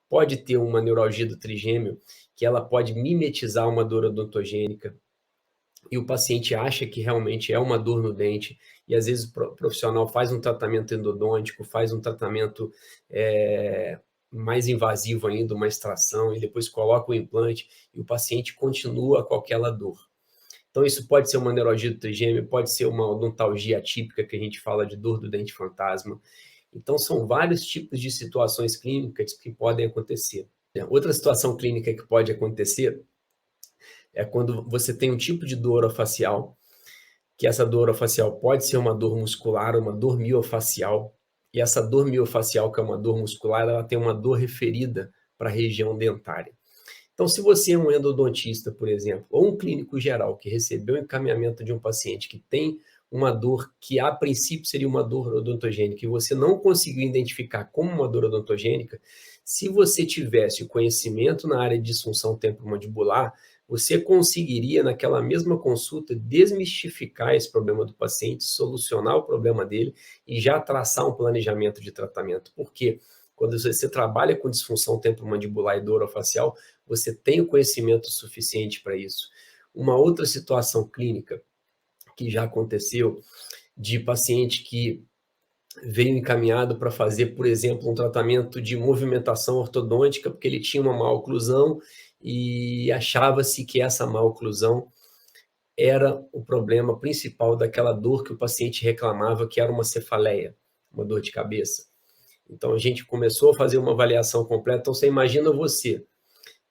pode ter uma neuralgia do trigêmeo, que ela pode mimetizar uma dor odontogênica, e o paciente acha que realmente é uma dor no dente, e às vezes o profissional faz um tratamento endodôntico, faz um tratamento mais invasivo ainda, uma extração, e depois coloca o implante, e o paciente continua com aquela dor. Então, isso pode ser uma neuralgia do trigêmeo, pode ser uma odontalgia atípica, que a gente fala de dor do dente fantasma. Então, são vários tipos de situações clínicas que podem acontecer. Outra situação clínica que pode acontecer é quando você tem um tipo de dor orofacial, que essa dor orofacial pode ser uma dor muscular, uma dor miofacial, e essa dor miofacial, que é uma dor muscular, ela tem uma dor referida para a região dentária. Então, se você é um endodontista, por exemplo, ou um clínico geral que recebeu o encaminhamento de um paciente que tem uma dor que, a princípio, seria uma dor odontogênica, e você não conseguiu identificar como uma dor odontogênica, se você tivesse o conhecimento na área de disfunção temporomandibular, você conseguiria, naquela mesma consulta, desmistificar esse problema do paciente, solucionar o problema dele e já traçar um planejamento de tratamento. Por quê? Quando você trabalha com disfunção temporomandibular e dor orofacial, você tem o conhecimento suficiente para isso. Uma outra situação clínica que já aconteceu, de paciente que veio encaminhado para fazer, por exemplo, um tratamento de movimentação ortodôntica, porque ele tinha uma má oclusão e achava-se que essa má oclusão era o problema principal daquela dor que o paciente reclamava, que era uma cefaleia, uma dor de cabeça. Então, a gente começou a fazer uma avaliação completa. Então, você imagina você,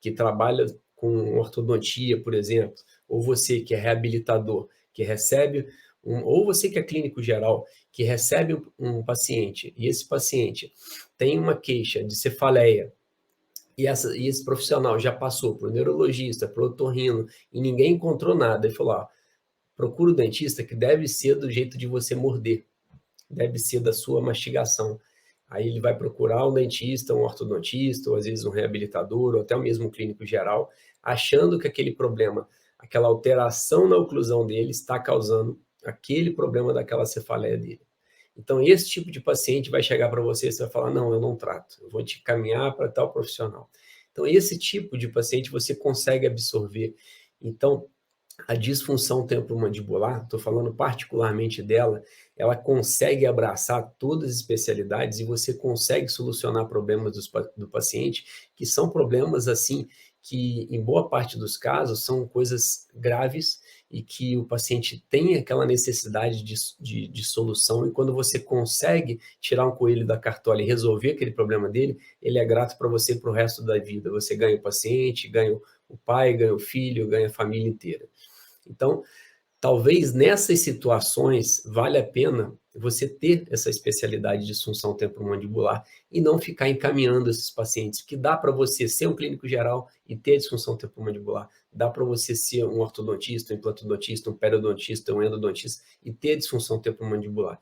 que trabalha com ortodontia, por exemplo, ou você que é reabilitador, que recebe, ou você que é clínico geral, que recebe um paciente, e esse paciente tem uma queixa de cefaleia, e esse profissional já passou por neurologista, por otorrino, e ninguém encontrou nada, ele falou, procura o dentista que deve ser do jeito de você morder, deve ser da sua mastigação. Aí ele vai procurar um dentista, um ortodontista, ou às vezes um reabilitador, ou até mesmo um clínico geral, achando que aquele problema, aquela alteração na oclusão dele está causando aquele problema daquela cefaleia dele. Então, esse tipo de paciente vai chegar para você e você vai falar, não, eu não trato, eu vou te caminhar para tal profissional. Então, esse tipo de paciente você consegue absorver. Então, a disfunção temporomandibular, estou falando particularmente dela, ela consegue abraçar todas as especialidades e você consegue solucionar problemas do paciente, que são problemas, assim, que em boa parte dos casos são coisas graves e que o paciente tem aquela necessidade de solução, e quando você consegue tirar um coelho da cartola e resolver aquele problema dele, ele é grato para você para o resto da vida. Você ganha o paciente, ganha o pai, ganha o filho, ganha a família inteira. Então, talvez nessas situações valha a pena você ter essa especialidade de disfunção temporomandibular e não ficar encaminhando esses pacientes, que dá para você ser um clínico geral e ter disfunção temporomandibular, dá para você ser um ortodontista, um implantodontista, um periodontista, um endodontista e ter disfunção temporomandibular.